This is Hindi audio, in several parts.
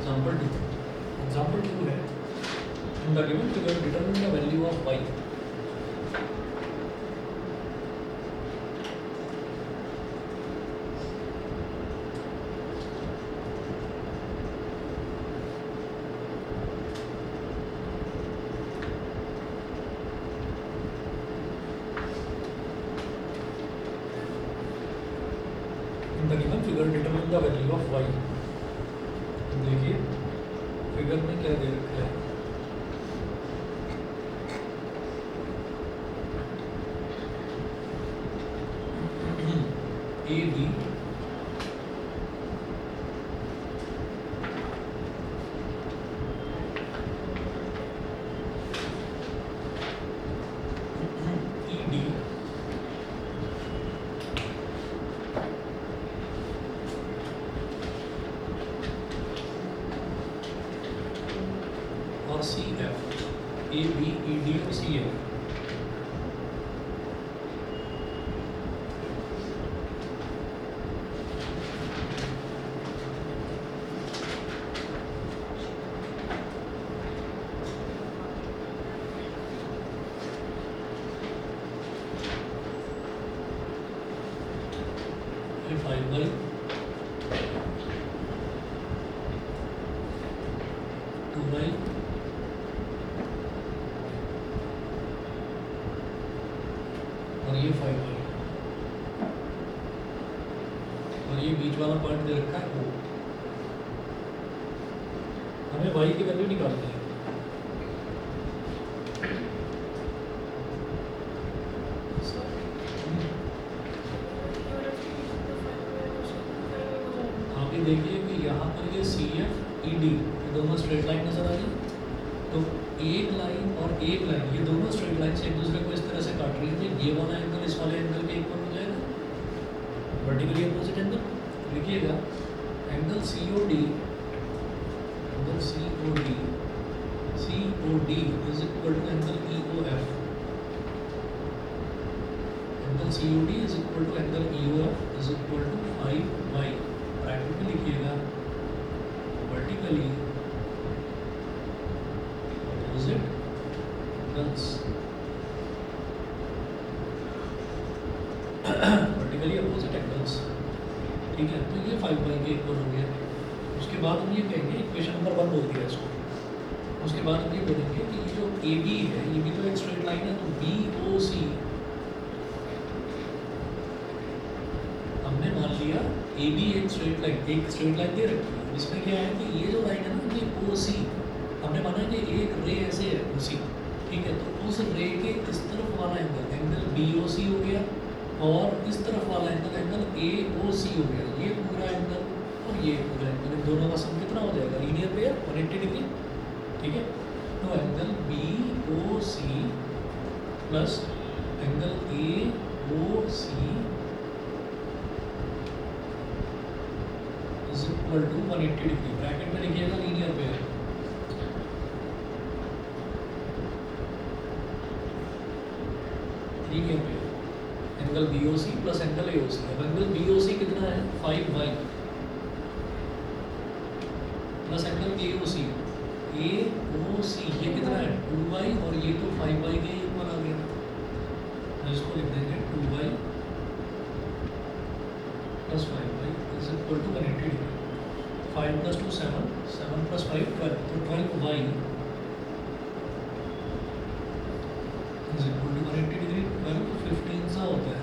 एग्जाम्पल टू है in the given figure determine the value of y। The given figure determine the value of y। देखिए फिगर में क्या दे रखा है, ए बी ई डी और C F, A B E D और सी एफ। ये 5/2 और ये 5/2 और ये बीच वाला पॉइंट दे रखा है O। हमें y की वैल्यू निकालनी है। आप ये देखिए कि यहाँ पर ये सी एफ ई डी ये दोनों स्ट्रेट लाइन नजर आ रही है। तो एक लाइन और एक लाइन ये दोनों स्ट्रेट लाइन से एक दूसरे को इस तरह से काट रही है, तो ये वाला एंगल इस वाले एंगल के इक्वल हो जाएगा, वर्टिकली अपोजिट एंगल। लिखिएगा angle C O D is equal to angle E O F. Angle C O D is equal to angle E O F is equal to 5/y। Bracket में लिखिएगा vertically opposite angles, vertically opposite angles. ठीक है, तो ये 5/y के इक्वल हो गया। उसके बाद हम ये कहेंगे, इक्वेशन नंबर 1 बोल दिया इसको। उसके बाद हम ये बोलेंगे कि ये जो ए बी है ये भी तो एक स्ट्रेट लाइन है, तो बी ओ सी हमने मान लिया ए बी एक स्ट्रेट लाइन दे रखी है। इसमें क्या है कि ये जो लाइन है ना, ये ओ सी हमने माना कि एक रे ऐसे है ओ सी। ठीक है, तो उस रे के इस तरफ वाला एंगल बी ओ सी हो गया, और इस तरफ वाला एंगल ए ओ सी हो गया। ये पूरा एंगल और ये पूरा एंगल, इन दोनों का सम कितना हो जाएगा, लीनियर पेयर 180 डिग्री। ठीक है, तो angle B O C plus angle A O C is equal to 180 degree. Bracket में लिखिएगा linear pair. Linear pair angle B O C plus angle A O C. अब एंगल बी ओ सी कितना है, 5/y plus angle A O C, A O सी ये कितना है 2y, और ये तो 5/y के इक्वल आ गया। तो इसको लिख देंगे 2y plus 5y is equal to 180 degree. 5 + 2 7, 7 + 5 12, तो 12y is equal to 180 degree. 12 तो 15 सा होता है,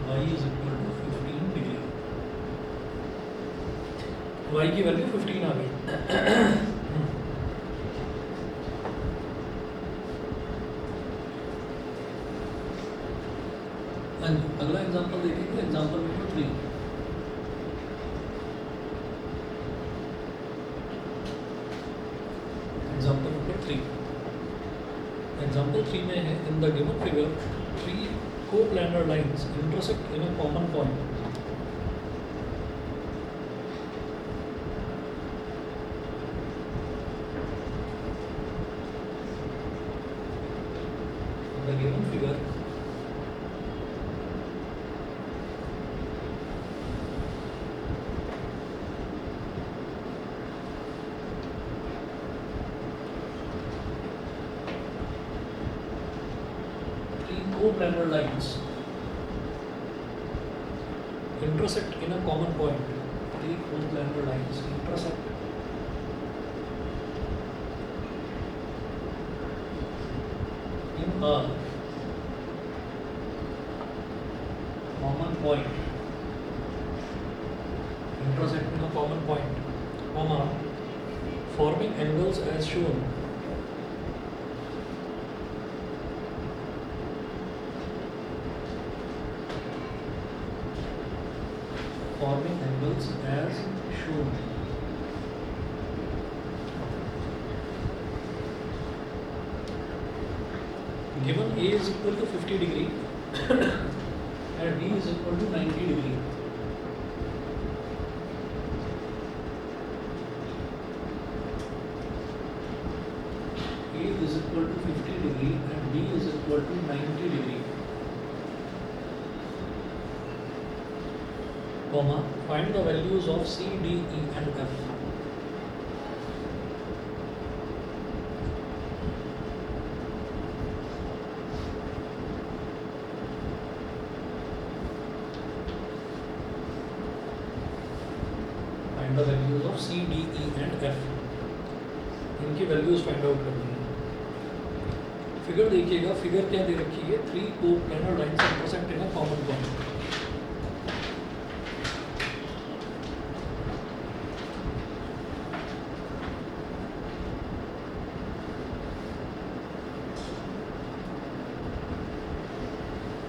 y is equal to 15 degree. y की वैल्यू 15 आ गई। अगला एग्जांपल देखेंगे, example number 3। Example number 3 example 3 में है, in the given figure 3 coplanar lines intersect in a common point. The given figure coplanar lines intersect in a common point. Three coplanar lines intersect in a common point. Intersect in a common point, comma, forming angles as shown. Forming angles as shown. Given A is equal to 50 degree and B is equal to 90 degree. A is equal to 50 degree and B is equal to 90 degree. Comma, find the values of C, D, E and F. Find the values of C, D, E and F. इनकी वैल्यूज फाइंड आउट करनी है. फिगर देखिएगा, फिगर क्या दे रखी है? Three coplanar lines intersect in a common point.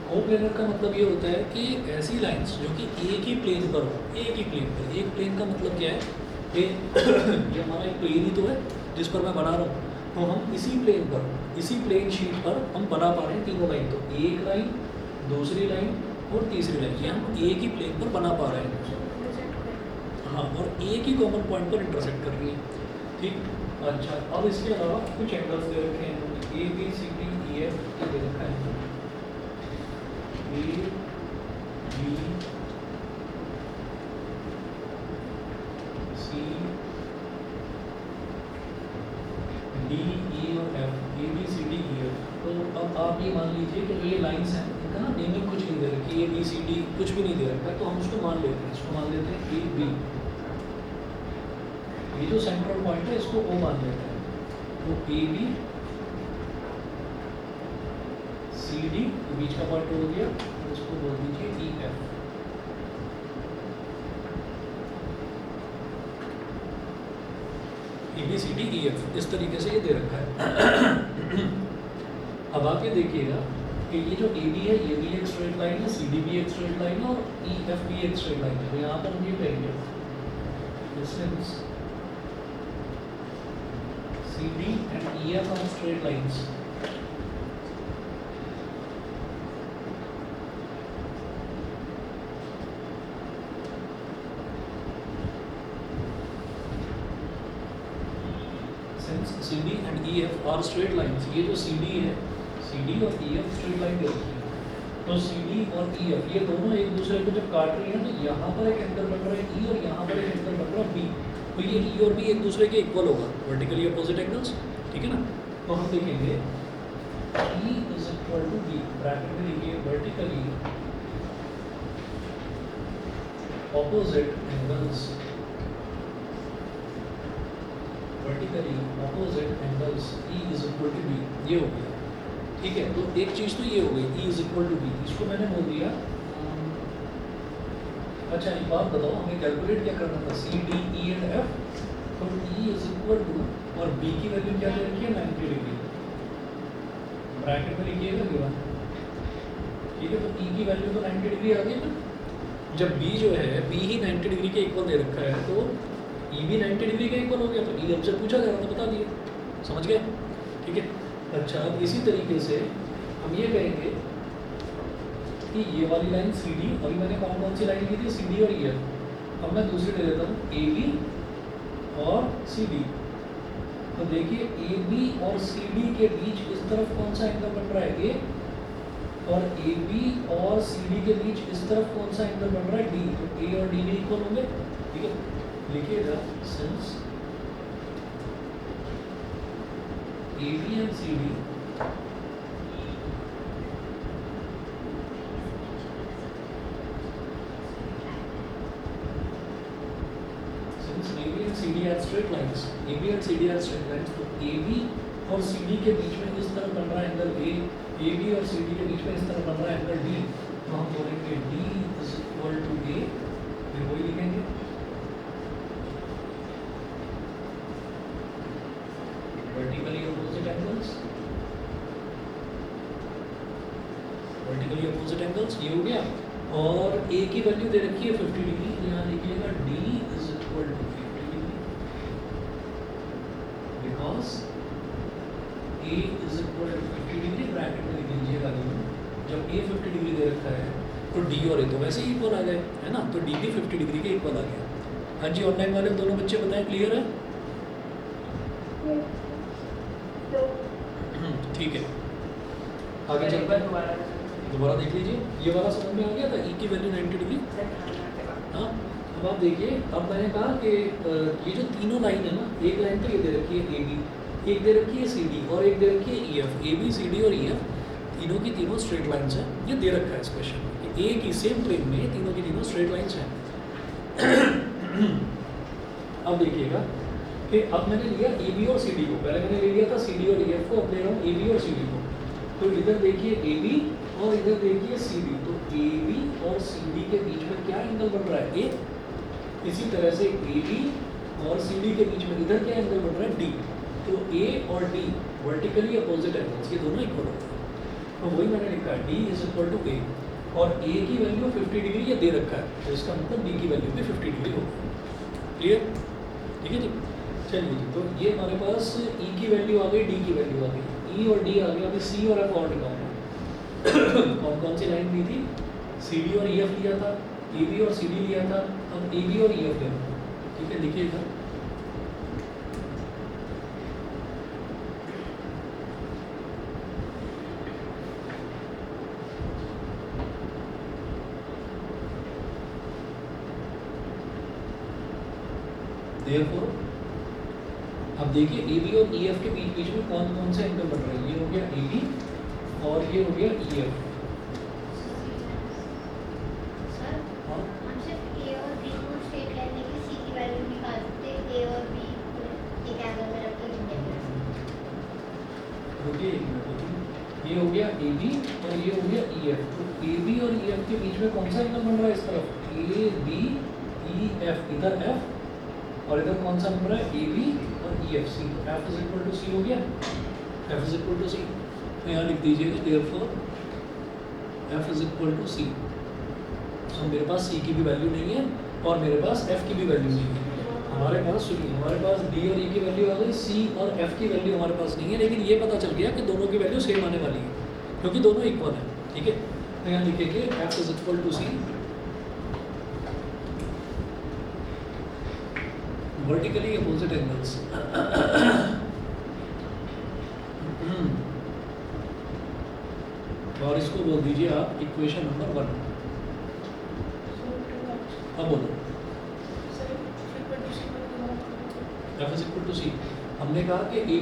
Coplanar का मतलब ये होता है कि ऐसी लाइंस जो कि एक ही प्लेन पर हो, एक ही प्लेन पर. एक प्लेन का मतलब क्या है कि ये हमारा एक प्लेन ही तो है जिस पर मैं बना रहा हूँ, तो हम इसी प्लेन पर, इसी प्लेन शीट पर हम बना पा रहे हैं तीनों लाइन. तो एक लाइन, दूसरी लाइन और तीसरी लाइन, ये हम एक ही प्लेन पर बना पा रहे हैं. हाँ, और एक ही कॉमन पॉइंट पर इंटरसेक्ट कर रही है. ठीक, अच्छा. अब इसके अलावा कुछ एंगल्स दे रखे हैं. A B C D E F दे रखा है. A, B, C, D, E और F. A, B, C, D, E, F. तो अब आप ये मान लीजिए कि जो ये लाइंस हैं इनका ना नेमिंग कुछ नहीं दे रखी. A, B, C, D कुछ भी नहीं दे रखा है, तो हम उसको मान लेते हैं. इसको मान लेते हैं A, B. ये जो सेंट्रल पॉइंट है इसको O मान लेते हैं. तो A, B, C, D बीच का पॉइंट हो गया, उसको बोल दीजिए E, F. E, B, C, D, E, F इस तरीके से ये दे रखा है. अब आप ये देखिएगा कि ये जो A, B है ये भी एक स्ट्रेट लाइन है, C, D भी एक स्ट्रेट लाइन है और E, F भी एक स्ट्रेट लाइन है. तो यहाँ पर हम ये कहेंगे distance C, D and E, F are straight lines. CD and EF are straight lines. ये जो CD है, CD और EF स्ट्रेट लाइन दे रखी है. तो CD और EF ये दोनों एक दूसरे को जब काट रही हैं तो यहाँ पर एक एंगल बन रहा है E और यहाँ पर एक एंगल बन रहा है B. तो ये E और B एक दूसरे के इक्वल होगा, वर्टिकली अपोजिट एंगल्स. ठीक है ना. तो हम देखेंगे E is equal to B, bracket में लिखिए vertically opposite angles. Vertically opposite angles E is equal to B. ये हो गया. ठीक है. तो एक चीज़ तो ये हो गई E is equal to B. इसको मैंने बोल दिया. अच्छा, एक बात बताओ, हमें कैलकुलेट क्या करना था? C, D, E and F. तो E is equal to और B की वैल्यू क्या दे रखी है? 90 डिग्री. ब्रैकेट में लिखिएगा गिवन. ठीक है. तो E की वैल्यू तो 90 डिग्री आ गई ना. जब B जो है B ही 90 डिग्री के इक्वल दे रखा है तो E भी 90 डिग्री का इक्वल हो गया. तो E हमसे पूछा जा रहा था, बता दिए. समझ गए? ठीक है. अच्छा, अब इसी तरीके से हम ये कहेंगे कि ये वाली लाइन CD, अभी मैंने कौन सी लाइन की थी? CD और EF. अब मैं दूसरी ले लेता हूँ AB और CD. तो देखिए AB और CD के बीच इस तरफ कौन सा एंगल बन रहा है? A. और AB और CD के बीच इस तरफ कौन सा एंगल बन रहा है? D. तो A और D भी इक्वल होंगे. ठीक है. लिखिएगा since AB and CD straight lines, A B and C D are straight lines, तो ए बी और सी डी के बीच में इस तरह बन रहा है एंगल ए बी और सी डी के बीच में इस तरह बन रहा है एंगल डी, तो हम बोलेंगे डी इज इक्वल टू ए, फिर वही लिखेंगे vertically opposite angles, vertically opposite angles, ये हो गया। और ए की वैल्यू दे रखी है 50 डिग्री, यहाँ लिखिएगा D is equal to 50 degree, because A is equal to 50 degree, bracket में लिख लीजिएगा। जब ए 50 डिग्री दे रखा है तो डी और ए तो वैसे ही इक्वल आ गए, है ना, तो डी भी 50 डिग्री के इक्वल आ गया। हाँ जी, ऑनलाइन वाले दोनों बच्चे बताएं, क्लियर है? ठीक है, आगे चलते हैं, दोबारा देख लीजिए, ये वाला समझ में आ गया था, ई की वैल्यू 90 डिग्री। हाँ, अब आप देखिए, अब मैंने कहा कि ये जो तीनों लाइन है ना, एक लाइन तो ये दे रखी है ए बी, एक दे रखी है सी डी और एक दे रखी है E F. A B C D और ई एफ तीनों की तीनों स्ट्रेट लाइन्स हैं, ये दे रखा है इस क्वेश्चन में कि एक ही सेम प्लेन में तीनों की तीनों स्ट्रेट लाइन्स हैं। अब देखिएगा कि अब मैंने लिया ए बी और सी डी को, पहले मैंने ले लिया था सी डी और ई एफ को, अब ले रहा हूँ ए बी और सी डी को। तो इधर देखिए ए बी और इधर देखिए सी डी, तो ए बी और सी डी के बीच में क्या एंगल बन रहा है? ए। इसी तरह से ए बी और सी डी के बीच में इधर क्या एंगल बन रहा है? डी। तो ए और डी वर्टिकली अपोजिट एंगल्स, ये दोनों इक्वल होते हैं, तो वही मैंने लिखा है डी इज इक्वल टू ए, और ए की वैल्यू 50 डिग्री ये दे रखा है, तो इसका मतलब डी की वैल्यू भी 50 डिग्री होगी। क्लियर? ठीक है जी, चलिए जी, तो ये हमारे पास ई की वैल्यू आ गई, डी की वैल्यू आ गई, ई और डी आ गया, अभी सी और एफ और निकालना। कौन कौन सी लाइन ली थी? सी डी और ई एफ लिया था, ए बी और सी डी लिया था, अब ए बी और ई एफ लेना। ठीक है, लिखिएगा therefore, अब देखिए ए बी और ई एफ के बीच में कौन कौन से एंगल बन रहे हैं? ये हो गया ए बी और ये हो गया ई एफ। सर, हम सिर्फ ए और बी को स्ट्रेट लाइन लेके सी की वैल्यू निकाल सकते हैं, ए और बी एक एंगल में रख के इंटीग्रेट। रुकिए एक मिनट, ये हो गया ए बी और ये हो गया ई एफ। तो ए बी और ई एफ के बीच में कौन सा एंगल बन रहा है? इस तरफ ए बी ई एफ, इधर एफ, और इधर कौन सा बन रहा है? ए बी और ई एफ। सी, तो F is equal to C हो गया, F is equal to C. तो यहाँ लिख दीजिएगा therefore F is equal to C. तो मेरे पास सी की भी वैल्यू नहीं है और मेरे पास एफ की भी वैल्यू नहीं है। हमारे पास सुनिए, हमारे पास डी और ई की वैल्यू आ गई, सी और एफ की वैल्यू हमारे पास नहीं है, लेकिन ये पता चल गया कि दोनों की वैल्यू सेम आने वाली है क्योंकि दोनों इक्वल है। ठीक है, तो यहाँ लिखेंगे F is equal to C, vertically opposite angles. और इसको बोल दीजिए आप इक्वेशन नंबर 1। अब बोलो एफ इज इक्वल टू सी। हमने कहा कि ए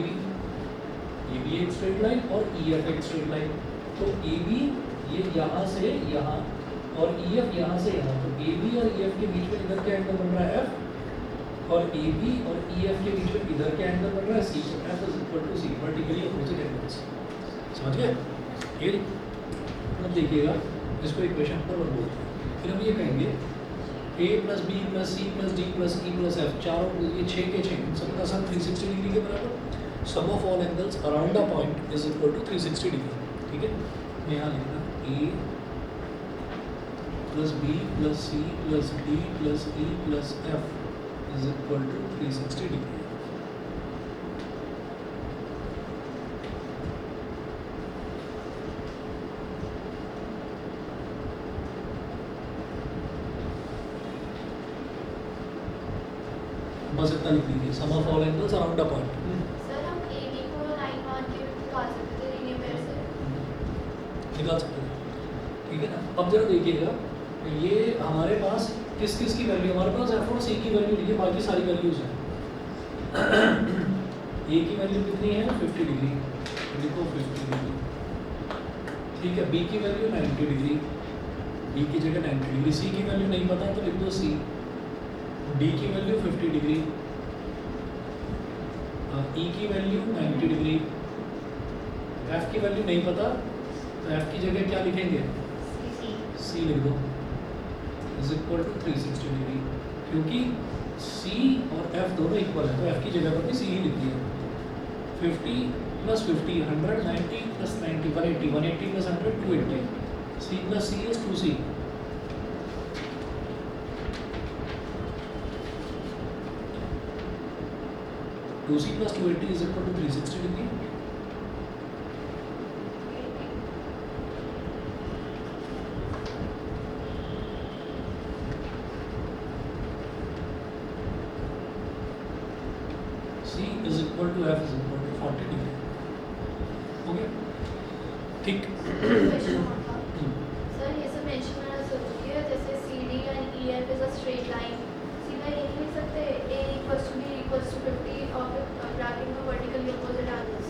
बी एक स्ट्रेट लाइन और ई एफ एक स्ट्रेट लाइन, तो ए बी ये यहाँ से यहाँ और ई एफ यहाँ से यहाँ, तो ए बी और ई एफ के बीच में इधर क्या एंगल बन रहा है? एफ, और ए बी और ई एफ के बीच में इधर क्या एंगल बन रहा है? सी। तो F is equal to C, vertically opposite angles. समझ गए? ठीक है, अब देखिएगा इसको इक्वेशन नंबर 1 बोलते हैं। फिर हम ये कहेंगे A plus B plus C plus D plus E plus F, चारों ये 6 के 6 सबका सब 360 डिग्री के बराबर। Sum of all angles around a point is equal to 360 degree. ठीक है, यहाँ लिखना A plus B plus C plus D plus E plus F is equal to 360 degree। बस इतना लिख दीजिए, sum of all angles around a point. Sir, हम ए बी को लाइन मान के निकाल सकते हैं लीनियर पेयर से। निकाल सकते हैं, ठीक है ना। अब जरा देखिएगा, ये हमारे पास किस किस की वैल्यू? हमारे पास एफ और सी की वैल्यू नहीं है, बाकी सारी वैल्यूज हैं। ए की वैल्यू कितनी है? 50 डिग्री, लिखो 50 डिग्री। ठीक है, बी की वैल्यू 90 डिग्री, बी की जगह 90 डिग्री। सी की वैल्यू नहीं पता तो लिख दो सी। डी की वैल्यू 50 डिग्री, ई की वैल्यू 90 डिग्री, एफ की वैल्यू नहीं पता तो एफ की जगह क्या लिखेंगे, सी सी लिख दो, इज इक्वल टू 360 डिग्री, क्योंकि सी और एफ दोनों इक्वल है तो एफ की जगह पर भी सी ही लिख दिया। 50 plus 50 100, 90 plus 90 180, 180 plus 100 280, C plus C is 2c। 2c plus 280 is equal to 360 degree. C is equal to F is equal to 40 degree. Okay? ठीक। क्वेश्चन था सर, ये सब मेंशन मैंने सोच चुकी है, जैसे CD and EF is a straight line, सीधा ये नहीं लिख सकते A equals to B equals to 50 और ब्रैकेट में वर्टिकली अपोजिट एंगल्स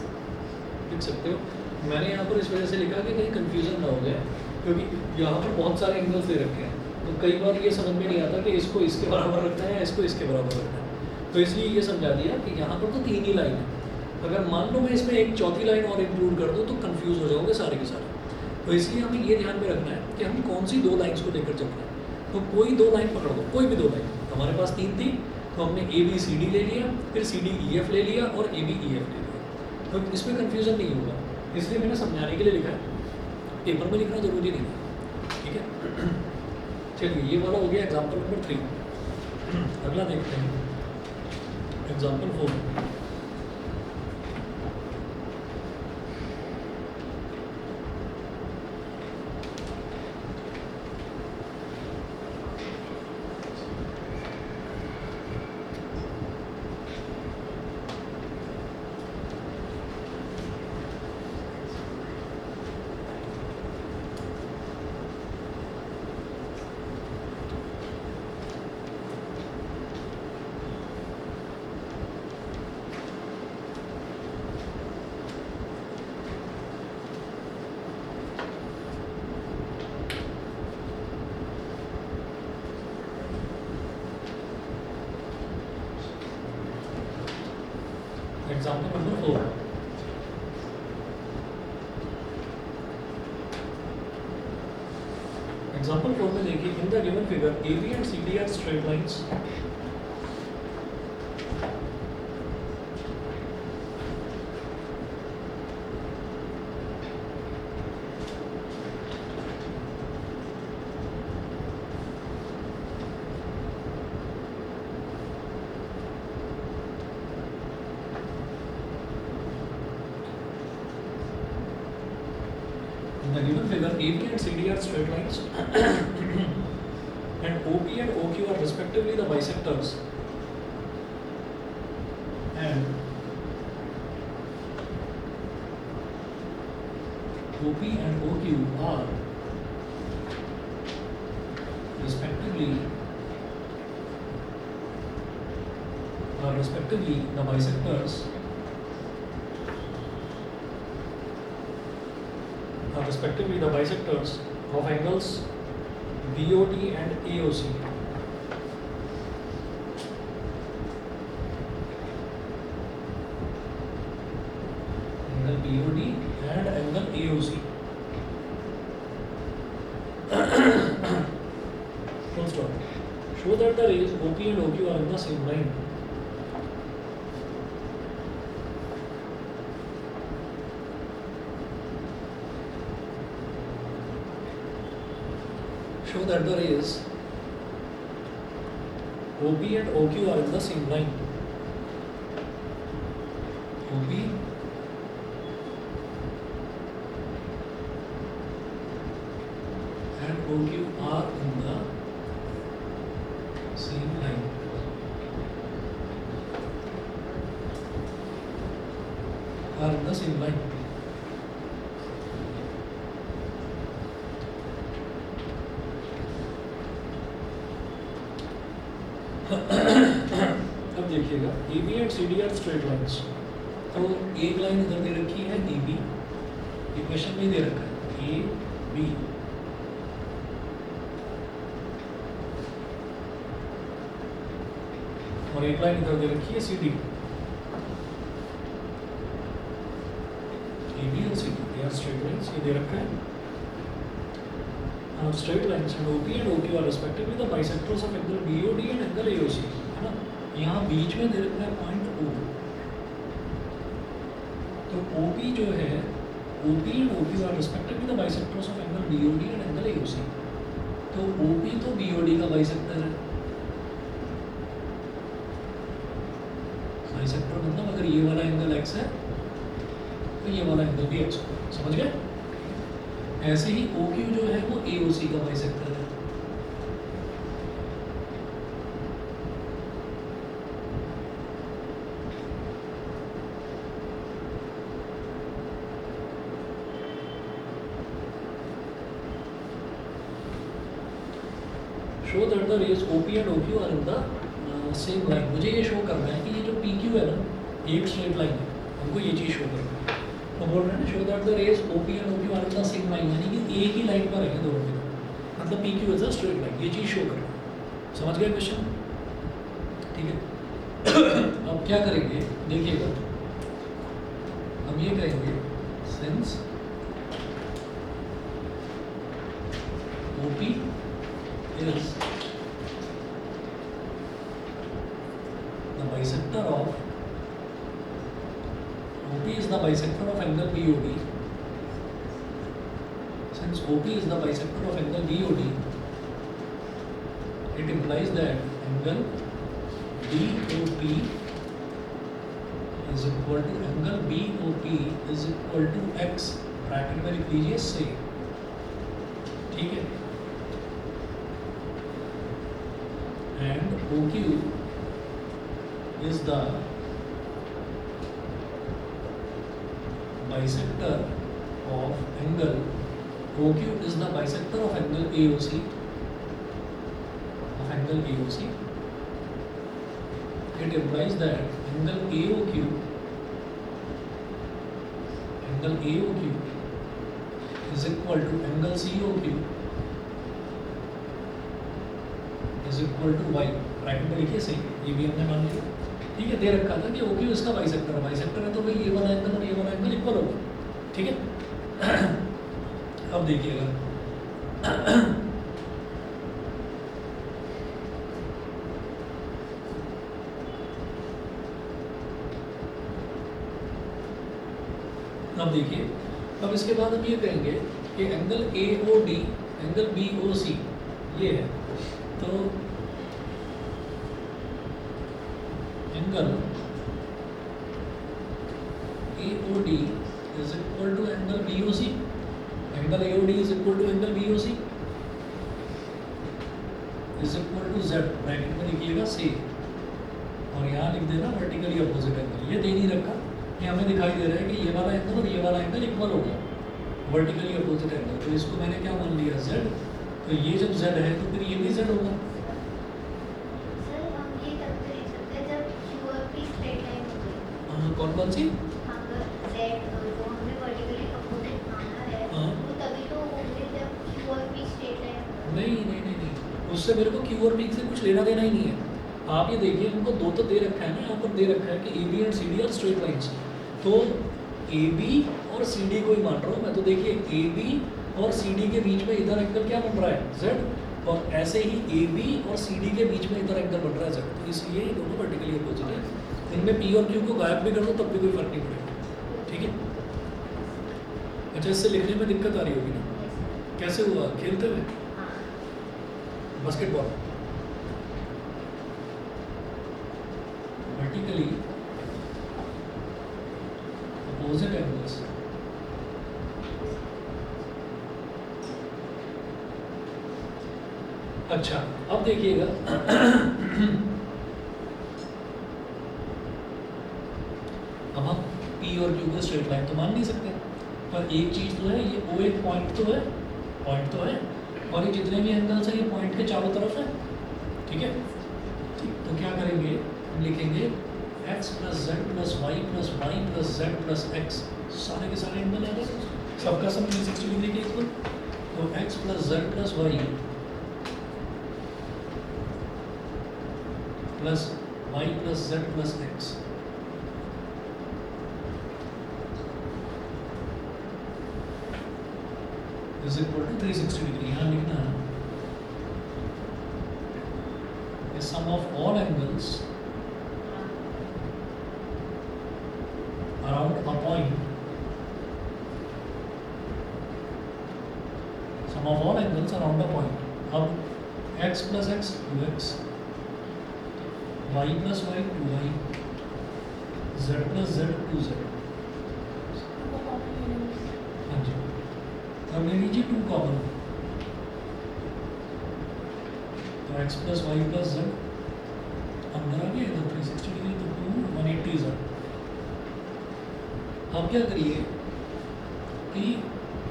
लिख सकते हो। मैंने यहाँ पर इस वजह से लिखा कि कहीं कंफ्यूजन ना हो जाए, क्योंकि यहाँ पर बहुत सारे एंगल्स दे रखे हैं तो कई बार ये समझ में नहीं आता कि इसको इसके बराबर रखना है या इसको इसके बराबर रखना है, तो इसलिए ये समझा दिया कि यहाँ पर तो 3 ही लाइन है, अगर मान लो मैं इसमें एक चौथी लाइन और इंक्लूड कर दूँ तो कंफ्यूज हो जाओगे सारे के सारे। तो इसलिए हमें ये ध्यान में रखना है कि हम कौन सी 2 लाइन्स को लेकर चल रहे हैं। तो कोई 2 लाइन पकड़ दो, कोई भी 2 लाइन, हमारे पास 3 थी तो हमने ABCD ले लिया, फिर CDEF ले लिया और ABEF ले लिया, तो इसमें कन्फ्यूज़न नहीं होगा, इसलिए मैंने समझाने के लिए लिखा है, पेपर में लिखना जरूरी नहीं है। ठीक है, चलिए ये वाला हो गया एग्जाम्पल नंबर 3। अगला देखते हैं एग्जाम्पल 4। Example number 4. Example 4 में देखिए, in the given figure AB and CD are straight lines. In the given figure, AB and CD are straight lines, and OP and OQ are respectively the bisectors, and OP and OQ are respectively the bisectors of angles BOD and AOC. Angle BOD and angle AOC. Full stop. Show that the rays OP and OQ are in the same line. Show that the rays OP and OQ are in the same line. OP and OQ are in the same line. Are in the same line. अब देखिएगा AB and CD are straight lines, तो एक लाइन इधर दे रखी है AB, इक्वेशन में दे रखा है AB, और एक लाइन इधर दे रखी है CD। AB and CD, they are straight lines, ये दे रखा है. Straight lines and OP and OQ are respectively the bisectors of angle BOD and angle AOC, है ना. यहाँ बीच में दे रखा है पॉइंट O. तो OP जो है, OP and OQ are respectively the bisectors of angle BOD and angle AOC. तो OP तो BOD का बाइसेक्टर है. बाइसेक्टर मतलब अगर ये वाला एंगल x है तो ये वाला एंगल भी x होगा. समझ गए? ऐसे ही OQ जो है वो AOC का बाइसेक्टर है. Show that the rays OP and OQ are in the same line. मुझे ये शो करना है कि ये जो PQ है ना, एक स्ट्रेट लाइन है, हमको ये चीज़ शो करनी है. तो बोल रहे हैं show that the rays OP and OQ are in the same line, यानी कि एक ही लाइन पर है दोनों में, मतलब PQ is a straight line. ये चीज़ शो करना है. समझ गए क्वेश्चन? ठीक है. अब क्या करेंगे देखिएगा, हम ये कहेंगे since OP is the bisector of OP is the bisector of angle BOD. Since OP is the bisector of angle BOD, it implies that angle BOP is equal to angle BOP is equal to x. Bracket में लिख लीजिए से. ठीक है. And OQ is the bisector of angle. OQ is the bisector of angle AOC. Of angle AOC. It implies that angle AOQ is equal to angle COQ is equal to y. Bracket में लिखिए सही, ये भी हमने मान लिया. ठीक है. दे रखा था कि OQ इसका बाइसेक्टर है. बाइसेक्टर है तो भाई ये वाला एंगल और ये वाला एंगल इक्वल होगा. ठीक है. अब देखिएगा, अब देखिए, अब इसके बाद हम ये कहेंगे कि एंगल AOD एंगल BOC ये है. तो angle AOD is equal to angle BOC. Angle AOD is equal to angle BOC is equal to Z. Bracket में लिखिएगा से और यहाँ लिख देना वर्टिकली अपोजिट एंगल. ये दे नहीं रखा, ये हमें दिखाई दे रहा है कि ये वाला एंगल और ये वाला एंगल इक्वल हो गया, वर्टिकली अपोजिट एंगल. तो इसको मैंने क्या मान लिया Z. तो ये जब Z है तो फिर ये भी Z होगा. सर हम ये तब तो लिख सकते हैं जब Q और P स्ट्रेट लाइन होगी. कौन सी? अगर Z जो हमने वर्टिकली अपोजिट माना है वो तभी तो होंगे जब Q और P स्ट्रेट लाइन होगी. नहीं, उससे मेरे को Q और P से कुछ लेना देना ही नहीं है. आप ये देखिए, हमको दो तो दे रखा है ना, यहाँ पर दे रखा है कि AB and CD are straight lines. तो AB और CD को ही मान रहा हूँ मैं. तो देखिए AB और CD के बीच में इधर एंगल क्या बन रहा है Z, और ऐसे ही AB और CD के बीच में इधर एंगल बन रहा है Z. तो इसलिए ये दोनों वर्टिकली अपोजिट है. इनमें P और Q को गायब भी कर दो तब भी कोई फर्क नहीं पड़ेगा. ठीक है. अच्छा, इससे लिखने में दिक्कत आ रही होगी ना? कैसे हुआ? खेलते हुए बास्केटबॉल. Vertically opposite angles. अच्छा, अब देखिएगा अब हम P और Q को स्ट्रेट लाइन तो मान नहीं सकते, पर एक चीज तो है, ये O एक पॉइंट तो है, और ये जितने भी एंगल्स हैं ये पॉइंट के चारों तरफ है. ठीक है. तो क्या करेंगे, हम लिखेंगे x plus Z plus Y plus Z plus X. सारे के सारे एंगल आ गए, सबका सब 360 डिग्री के इक्वल. तो x plus Z plus Y plus Z plus X is equal to 360 degree. यहाँ लिखना है sum of all angles around a point, sum of all angles around a point. अब x plus X 2x, y plus Y 2y, z plus Z 2z। हाँ जी, अब ले लीजिए 2 कॉमन, तो x plus Y plus Z अंदर आ गया, इधर 360 डिग्री, तो 2 180 z। अब क्या करिए कि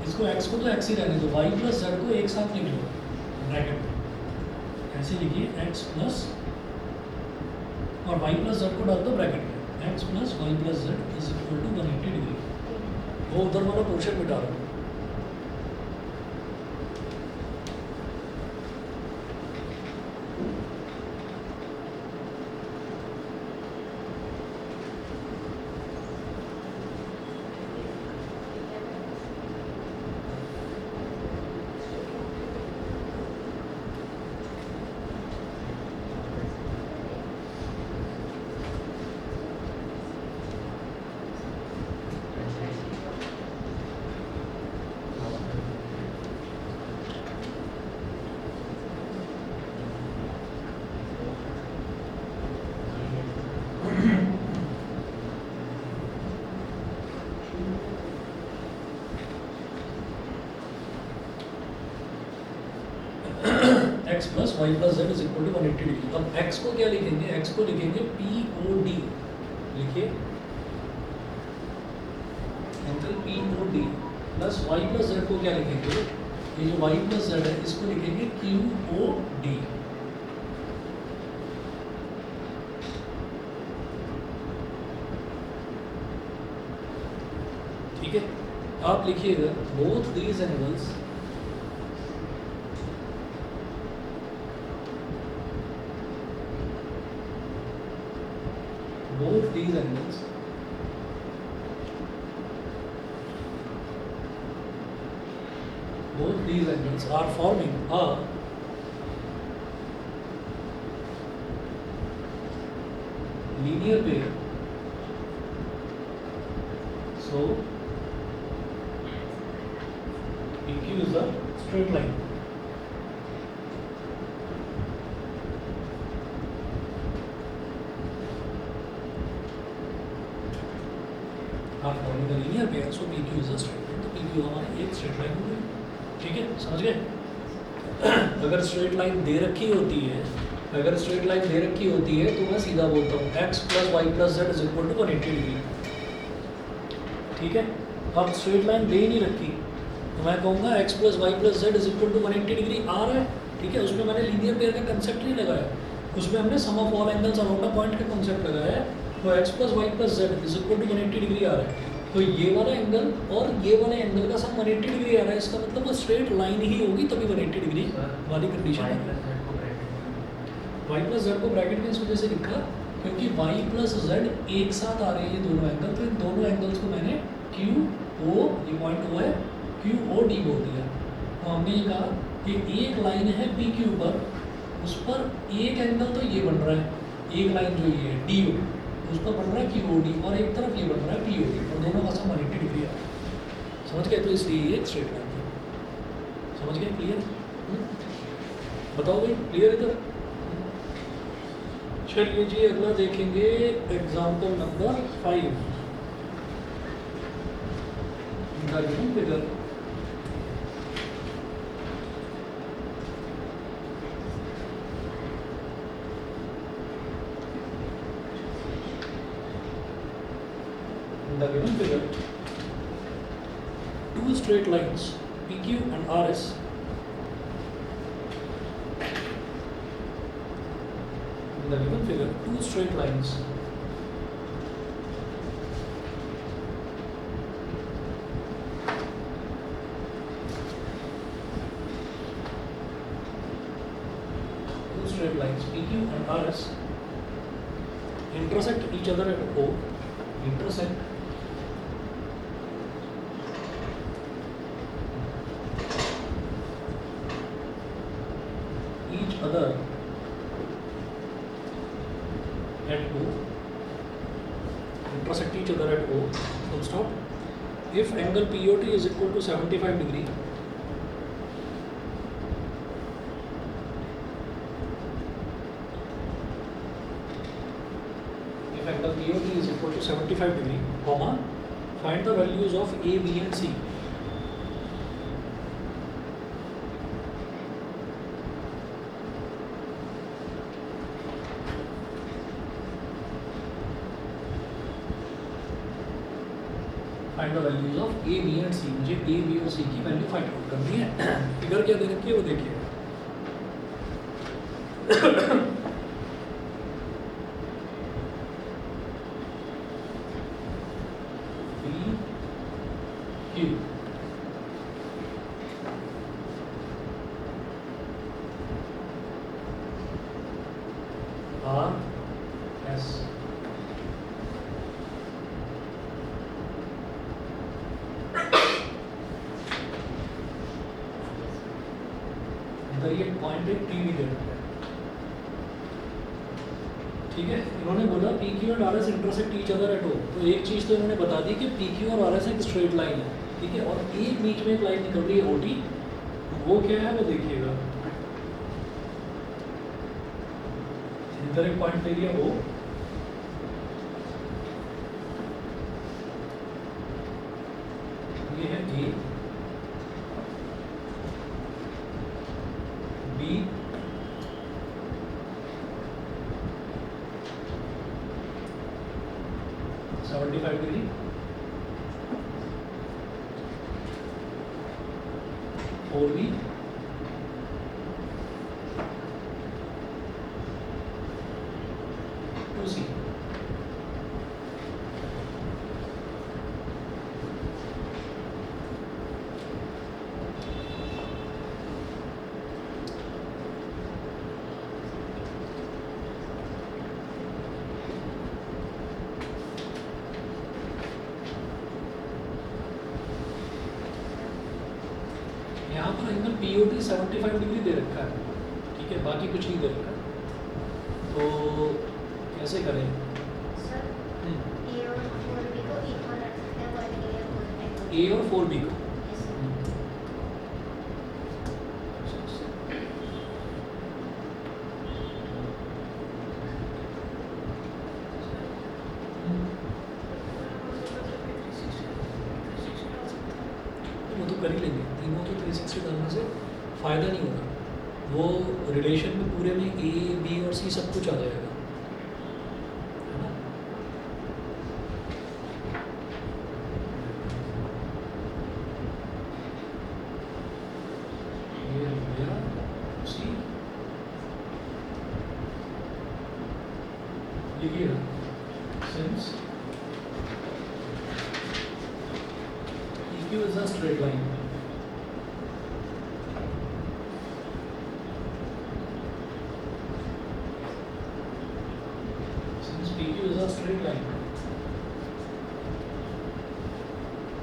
इसको x को तो x ही रहने दो, y प्लस z को एक साथ लिख लो ब्रैकेट में, ऐसे लिखिए x प्लस और y प्लस z को डाल दो ब्रैकेट में, x plus Y plus Z is equal to 180 degree. वो उधर वाला पोर्शन मिटा दो। x plus Y plus Z is equal to 180 degree. अब x को क्या लिखेंगे, x को लिखेंगे POD, लिखिए angle POD plus y plus Z को क्या लिखेंगे, ये जो y प्लस जेड है इसको लिखेंगे QOD। ठीक है, आप लिखिएगा both these angles both these angles are forming a linear pair, so PQ is a straight line। आप forming a linear pair, so PQ is a straight line, तो PQ हमारी एक स्ट्रेट लाइन हो गई। ठीक है, समझ गए। अगर स्ट्रेट लाइन दे रखी होती है, अगर स्ट्रेट लाइन दे रखी होती है तो मैं सीधा बोलता हूँ x plus Y plus Z is equal to 180 degree. ठीक है, अब स्ट्रेट लाइन दे नहीं रखी तो मैं कहूँगा x plus Y plus Z is equal to 180 degree आ रहा है। ठीक है, उसमें मैंने लीनियर पेयर का कंसेप्ट नहीं लगाया, उसमें हमने sum of all angles around a point का कंसेप्ट लगाया है। तो x plus Y plus Z is equal to 180 degree आ रहा है, तो ये वाला एंगल और ये वाले एंगल का सम 180 डिग्री आ रहा है, इसका मतलब वो स्ट्रेट लाइन ही होगी तभी 180 डिग्री वाली कंडीशन है। y प्लस जेड को ब्रैकेट में इस वजह से लिखा क्योंकि y प्लस जेड एक साथ आ रहे हैं ये दोनों एंगल, तो इन दोनों एंगल्स को मैंने QO, ये पॉइंट O है, QOD बोल दिया। तो हमने ये कहा कि एक लाइन है PQ पर, उस पर एक एंगल तो ये बन रहा है, एक लाइन जो ये है DO उस पर बन रहा है QOD और एक तरफ ये बन रहा है POD और दोनों का सम 180 डिग्री आ रहा है। समझ गए, तो इसलिए ये स्ट्रेट लाइन है। समझ गए, क्लियर? बताओ भाई, क्लियर इधर? चलिए जी, अगला देखेंगे example number 5। Figure the given figure, two straight lines PQ and RS in the given figure, two straight lines PQ and RS intersect each other at O, intersect other at O, intersect each other at O, full stop. If angle POT is equal to 75 degree, if angle POT is equal to 75 degree, comma, find the values of A, B and C. Find the values of A B and C. मुझे ए बी और सी की वैल्यू फाइंड आउट करनी है। फिगर क्या दे रखी है वो देखिए, पी क्यू आर एस। ये पॉइंट एक टी भी दे रखा है, ठीक है। इन्होंने बोला P Q and R S intersect each other at O, तो एक चीज़ तो इन्होंने बता दी कि पी क्यू और आर एस एक स्ट्रेट लाइन है, ठीक है। और एक बीच में एक लाइन निकल रही है ओ टी, वो क्या है वो देखिएगा। इधर एक पॉइंट ले लिया ओ, ये है A B seventy five degree, four B two C. यहाँ पर एंगल POT 75 डिग्री दे रखा है, ठीक है, बाकी कुछ नहीं दे रखा। तो कैसे करें? सर ए और 4B को इक्वल रख सकते हैं, वर्टिकल बोलते ए और 4B को वो तो कर ही लेंगे, तीनों तो 360 डालने से फ़ायदा नहीं होगा। वो रिलेशन में पूरे में ए बी और सी सब कुछ आ जाएगा, है ना। ये हो गया सी, लिखिएगा since PQ is a straight line, since PQ is a straight line,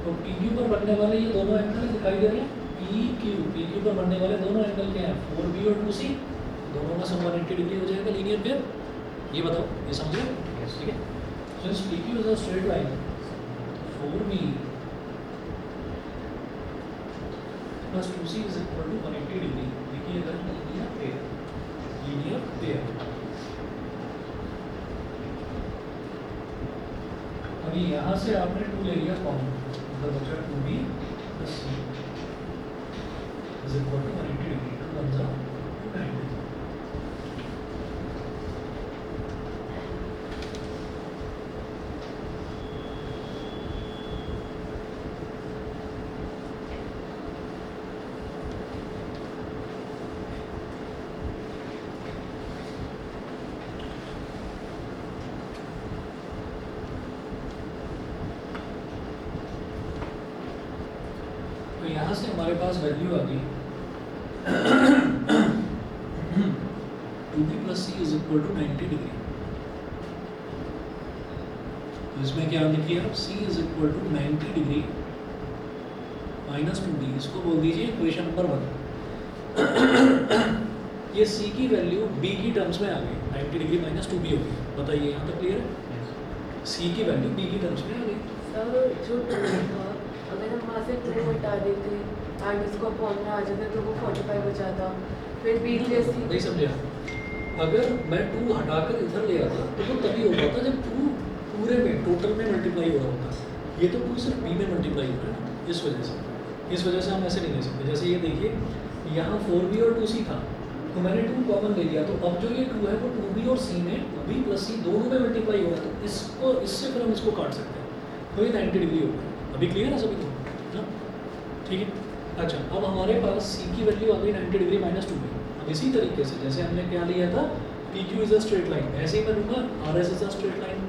तो PQ पर बनने वाले ये दोनों एंगल दिखाई दे रहे हैं। PQ पर बनने वाले दोनों एंगल क्या हैं? 4B और 2C, दोनों का सम 180 डिग्री हो जाएगा लीनियर पेयर। ये बताओ, ये समझे? ठीक है। Since PQ is a straight line, 4B plus 2C is equal to 180 degree. देखिए अगर लीनियर पेयर। अभी यहाँ से आपने 2 ले लिया कॉमन, मतलब बचा 2B plus C is equal to 180 degree. 2 1 जा 290। तो यहाँ से हमारे पास वैल्यू आ गई 2B plus C is equal to 90 degree. तो इसमें क्या लिखिए आप? C is equal to 90 degree minus 2B, इसको बोल दीजिए इक्वेशन नंबर 1। ये सी की वैल्यू बी की टर्म्स में आ गई, 90 डिग्री माइनस 2b हो गई। बताइए यहाँ तक क्लियर है? सी की वैल्यू बी की टर्म्स में आ गई। सर जो 2 था, अगर हम वहाँ से 2 हटा देते एंड इसको अपॉन में आ जाते तो वो 45 हो जाता, फिर बी प्लस सी। नहीं समझे आप? अगर मैं 2 हटाकर इधर ले आता तो वो तभी हो पाता जब 2 पूरे में टोटल में मल्टीप्लाई हो रहा होता। ये तो 2 सिर्फ बी में मल्टीप्लाई हो रहा है ना, इस वजह से हम ऐसे नहीं ले सकते। जैसे ये देखिए यहाँ 4b और 2c था, तो मैंने 2 कॉमन ले लिया, तो अब जो ये 2 है वो 2b और c में 2b प्लस c दोनों में मल्टीप्लाई हो रहा है, तो इसको इससे फिर हम इसको काट सकते हैं, तो ये 90 डिग्री हो गया। अभी क्लियर है सभी को? हाँ ठीक है। अच्छा, अब हमारे पास c की वैल्यू आ गई 90 डिग्री माइनस 2b। अब इसी तरीके से जैसे हमने क्या लिया था, P Q is a straight line, ऐसे ही मैं लूँगा R S is a straight line.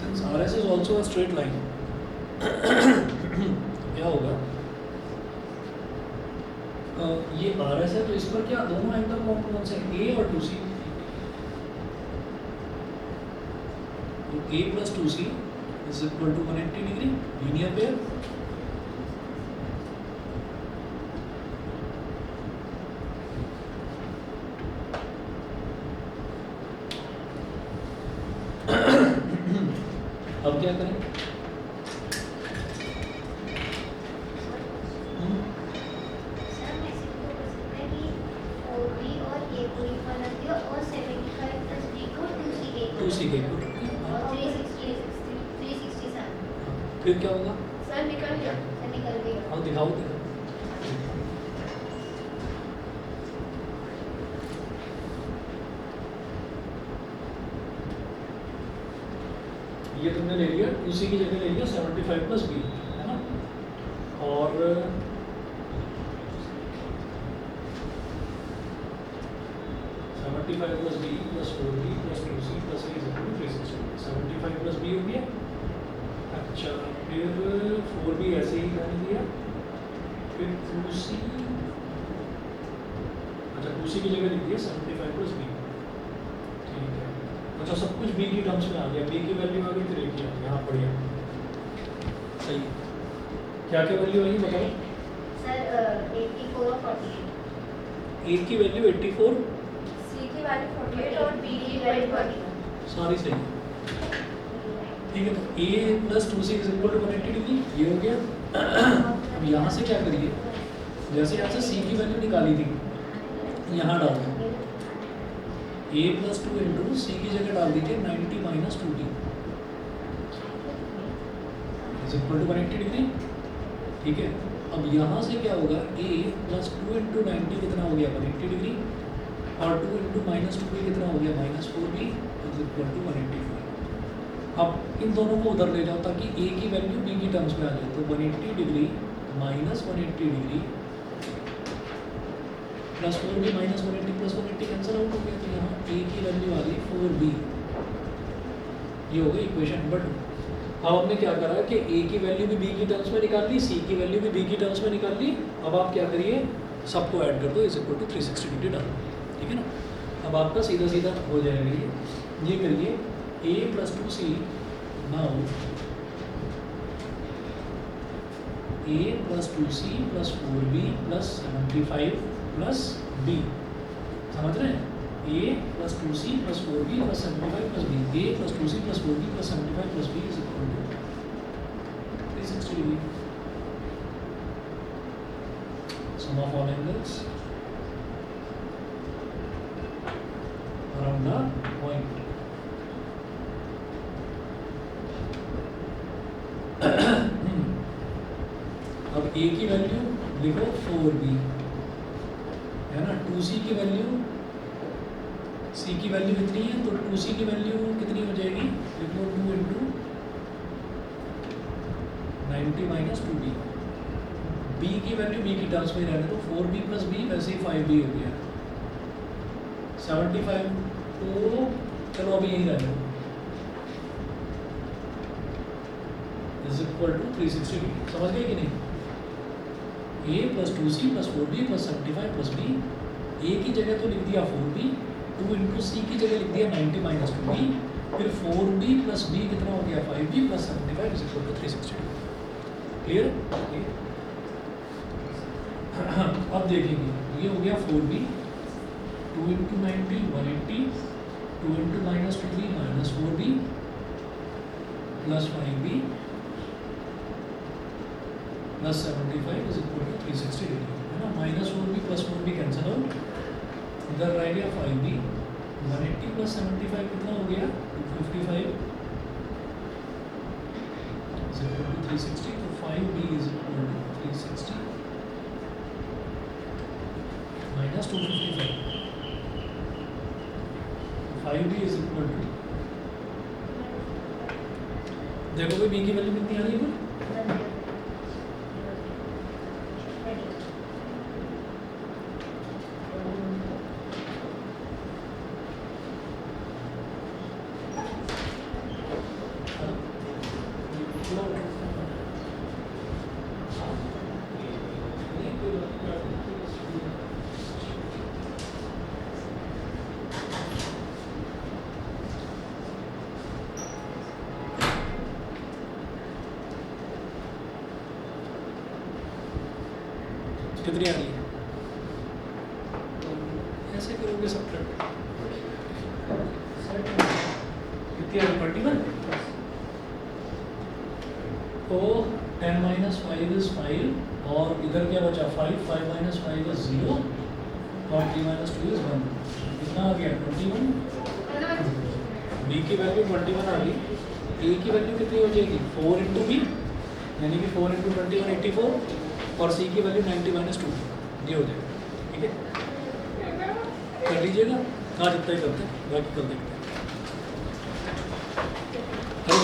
Since RS is also a straight line, क्या होगा? ये RS है तो इस पर क्या दोनों एंगल कौन से हैं? A और 2C। तो A plus 2C is equal to 180 degree, linear pair. अब क्या करें? सर मैसेज को कर सकते हैं कि 4b और a को इक्वल रख दियो और 75 प्लस b को 2c के को और 367। फिर क्या होगा? सर निकल गया, सर निकल गया। हाँ दिखाओ। ये तुमने ले लिया, उसी की जगह ले लिया 75 प्लस बी, है ना? और seventy five plus B plus 4b plus 2c plus a is equal to 360। 75 plus B हो गया। अच्छा, फिर 4b ऐसे ही रहने दिया, फिर 2c, अच्छा 2c की जगह लिख दिया 75 प्लस बी। ठीक है। अच्छा, सब कुछ b की टर्म्स में आ गया, b की वैल्यू आ गई, फिर a की आ गई। हाँ बढ़िया, सही। क्या क्या वैल्यू आई बताओ? सर 84 और 48। a की वैल्यू 84, c की वैल्यू 48 और b की वैल्यू 41। सारी सही है। ठीक है, तो a plus 2c is equal to 180 degree, ये हो गया। अब यहाँ से क्या करिए, जैसे यहाँ से c की वैल्यू निकाली थी, यहाँ डाल दो a प्लस 2 इंटू सी की जगह डाल दीजिए 90 minus 2d is equal to 180 degree. ठीक है, अब यहाँ से क्या होगा, a प्लस 2 इंटू 90 कितना हो गया 180 डिग्री, और 2 इंटू माइनस 2b कितना हो गया minus 4b is equal to 185। अब इन दोनों को उधर ले जाओ ताकि a की वैल्यू b की टर्म्स में आ जाए, तो 180 degree minus 180 degree plus 4b minus 180 plus 180 cancel out हो गया, तो यहाँ a की वैल्यू आ गई 4b। ये हो गई इक्वेशन नंबर 2। अब हमने क्या करा कि a की वैल्यू भी b की टर्म्स में निकाल ली, c की वैल्यू भी b की टर्म्स में निकाल ली। अब आप क्या करिए, सबको ऐड कर दो, इज इक्वल टू 360 डिग्री डाल, ठीक है ना? अब आपका सीधा सीधा हो जाएगा ये करिए a plus 2c, now a plus 2c plus 4b plus 75 plus b, समझ रहे हैं? a plus 2c plus 4b plus 75 plus b, a plus 2c plus 4b plus 75 plus b is equal to 360 degree. Sum of all angles around the point. अब a की वैल्यू लिखो 4b, है ना? 2c की वैल्यू, c की वैल्यू कितनी है, तो 2c की वैल्यू कितनी हो जाएगी, लिखो 2 इंटू 90 माइनस 2b। b की वैल्यू b की टर्म्स में रहने दो, 4b प्लस b वैसे ही 5b हो गया। 75 को चलो अभी यही रहने दो, इज इक्वल टू 360 डिग्री। समझ गए कि नहीं? a plus 2c plus 4b plus 75 plus b, a की जगह तो लिख दिया 4b, 2 इंटू सी की जगह लिख दिया 90 माइनस 2b, फिर 4b प्लस b कितना हो गया 5b plus 75 is equal to 360। Clear? अब देखेंगे ये हो गया 4b 2 into 90 180 2 into minus 2b minus 4b plus 5b plus 75 is equal to 360 degree, है ना। Minus 4b plus 4b cancel out, इधर रह गया 5b 180 प्लस 75 कितना हो गया 255 इज इक्वल टू 360, तो 5b is equal to 360 minus 255, 5b is equal to, देखो भाई b की वैल्यू कितनी आ रही है? कितनी आ रही है? ऐसे करोगे सब्ट्रैक्ट, कितनी आ रही है? 41। तो 10 माइनस 5 इज 5 और इधर क्या बचा 5, 5 माइनस 5 इज 0 और 3 माइनस 2 इज 1, कितना आ गया 21। b की वैल्यू 21 आ गई, a की वैल्यू कितनी हो जाएगी 4 इंटू बी यानी कि 4 इंटू 21 84 और c की वैल्यू 90 माइनस 2 ये हो जाएगा। ठीक है, कर लीजिएगा, आज इतना ही करते हैं, बाकी कल देखते हैं।